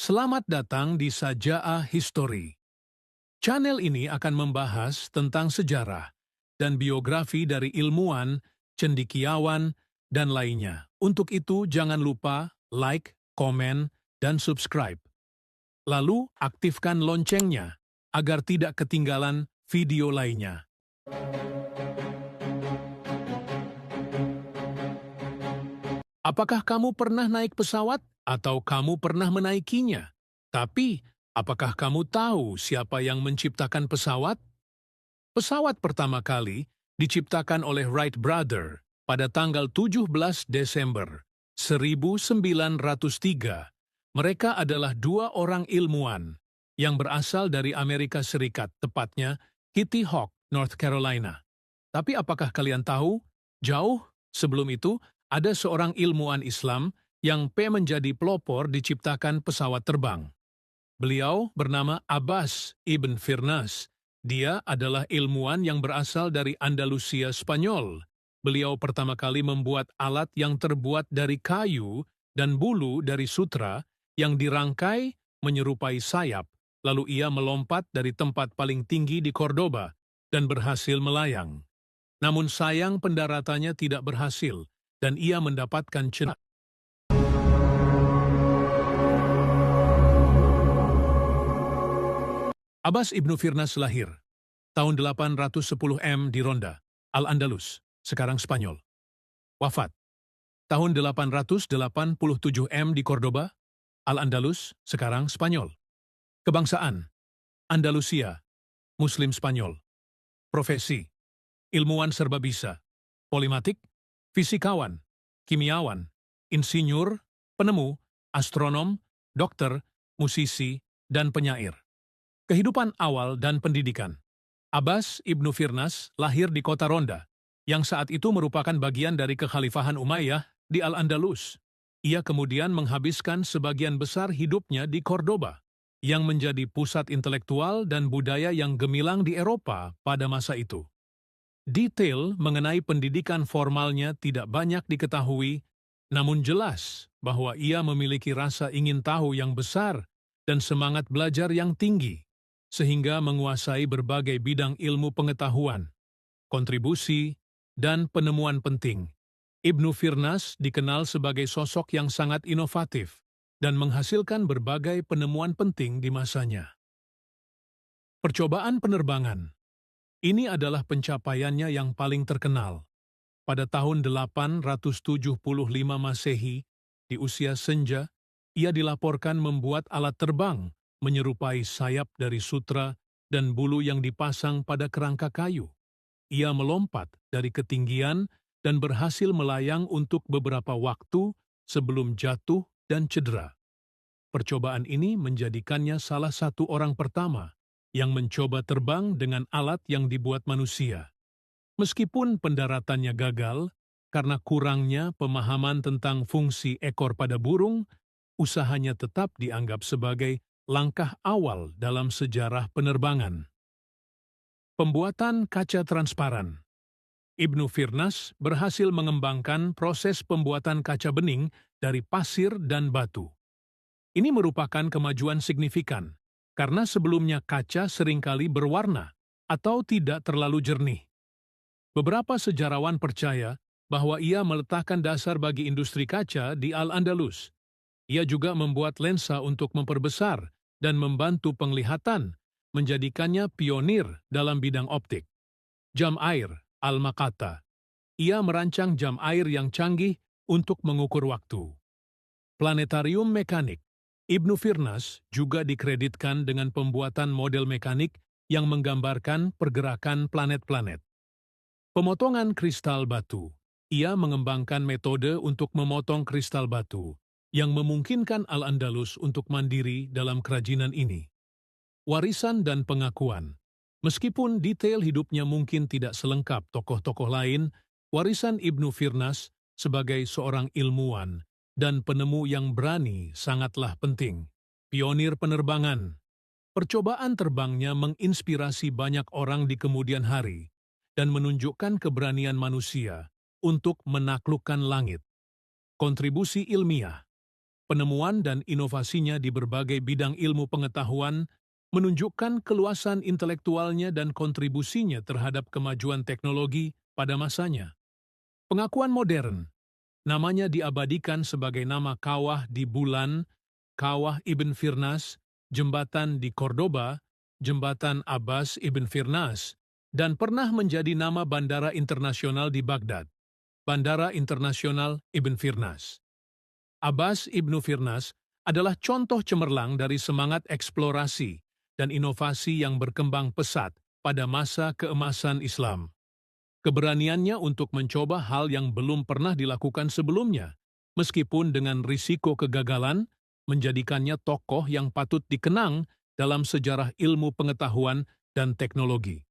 Selamat datang di Sajaa History. Channel ini akan membahas tentang sejarah dan biografi dari ilmuwan, cendekiawan, dan lainnya. Untuk itu, jangan lupa like, komen, dan subscribe. Lalu, aktifkan loncengnya agar tidak ketinggalan video lainnya. Apakah kamu pernah naik pesawat atau kamu pernah menaikinya? Tapi, apakah kamu tahu siapa yang menciptakan pesawat? Pesawat pertama kali diciptakan oleh Wright Brother pada tanggal 17 Desember 1903. Mereka adalah dua orang ilmuwan yang berasal dari Amerika Serikat, tepatnya Kitty Hawk, North Carolina. Tapi apakah kalian tahu, jauh sebelum itu, ada seorang ilmuwan Islam yang menjadi pelopor diciptakan pesawat terbang. Beliau bernama Abbas ibn Firnas. Dia adalah ilmuwan yang berasal dari Andalusia, Spanyol. Beliau pertama kali membuat alat yang terbuat dari kayu dan bulu dari sutra yang dirangkai menyerupai sayap, lalu ia melompat dari tempat paling tinggi di Cordoba dan berhasil melayang. Namun sayang pendaratannya tidak berhasil, dan ia mendapatkan cedera. Abbas ibnu Firnas lahir tahun 810 di Ronda, Al-Andalus, sekarang Spanyol. Wafat tahun 887 di Cordoba, Al-Andalus, sekarang Spanyol. Kebangsaan Andalusia, Muslim Spanyol. Profesi ilmuwan serbabisa, polimatik, fisikawan, kimiawan, insinyur, penemu, astronom, dokter, musisi, dan penyair. Kehidupan awal dan pendidikan. Abbas ibnu Firnas lahir di kota Ronda, yang saat itu merupakan bagian dari kekhalifahan Umayyah di Al-Andalus. Ia kemudian menghabiskan sebagian besar hidupnya di Cordoba, yang menjadi pusat intelektual dan budaya yang gemilang di Eropa pada masa itu. Detail mengenai pendidikan formalnya tidak banyak diketahui, namun jelas bahwa ia memiliki rasa ingin tahu yang besar dan semangat belajar yang tinggi, sehingga menguasai berbagai bidang ilmu pengetahuan, kontribusi, dan penemuan penting. Ibnu Firnas dikenal sebagai sosok yang sangat inovatif dan menghasilkan berbagai penemuan penting di masanya. Percobaan penerbangan. Ini adalah pencapaiannya yang paling terkenal. Pada tahun 875 Masehi, di usia senja, ia dilaporkan membuat alat terbang menyerupai sayap dari sutra dan bulu yang dipasang pada kerangka kayu. Ia melompat dari ketinggian dan berhasil melayang untuk beberapa waktu sebelum jatuh dan cedera. Percobaan ini menjadikannya salah satu orang pertama yang mencoba terbang dengan alat yang dibuat manusia. Meskipun pendaratannya gagal, karena kurangnya pemahaman tentang fungsi ekor pada burung, usahanya tetap dianggap sebagai langkah awal dalam sejarah penerbangan. Pembuatan kaca transparan. Ibnu Firnas berhasil mengembangkan proses pembuatan kaca bening dari pasir dan batu. Ini merupakan kemajuan signifikan, karena sebelumnya kaca seringkali berwarna atau tidak terlalu jernih. Beberapa sejarawan percaya bahwa ia meletakkan dasar bagi industri kaca di Al-Andalus. Ia juga membuat lensa untuk memperbesar dan membantu penglihatan, menjadikannya pionir dalam bidang optik. Jam air, Al-Makata. Ia merancang jam air yang canggih untuk mengukur waktu. Planetarium mekanik. Ibnu Firnas juga dikreditkan dengan pembuatan model mekanik yang menggambarkan pergerakan planet-planet. Pemotongan kristal batu. Ia mengembangkan metode untuk memotong kristal batu, yang memungkinkan Al-Andalus untuk mandiri dalam kerajinan ini. Warisan dan pengakuan. Meskipun detail hidupnya mungkin tidak selengkap tokoh-tokoh lain, warisan Ibnu Firnas sebagai seorang ilmuwan dan penemu yang berani sangatlah penting. Pionir penerbangan. Percobaan terbangnya menginspirasi banyak orang di kemudian hari dan menunjukkan keberanian manusia untuk menaklukkan langit. Kontribusi ilmiah. penemuan dan inovasinya di berbagai bidang ilmu pengetahuan menunjukkan keluasan intelektualnya dan kontribusinya terhadap kemajuan teknologi pada masanya. Pengakuan modern, namanya diabadikan sebagai nama kawah di bulan, Kawah Ibn Firnas, jembatan di Cordoba, jembatan Abbas Ibn Firnas, dan pernah menjadi nama bandara internasional di Baghdad, Bandara Internasional Ibn Firnas. Abbas Ibn Firnas adalah contoh cemerlang dari semangat eksplorasi dan inovasi yang berkembang pesat pada masa keemasan Islam. Keberaniannya untuk mencoba hal yang belum pernah dilakukan sebelumnya, meskipun dengan risiko kegagalan, menjadikannya tokoh yang patut dikenang dalam sejarah ilmu pengetahuan dan teknologi.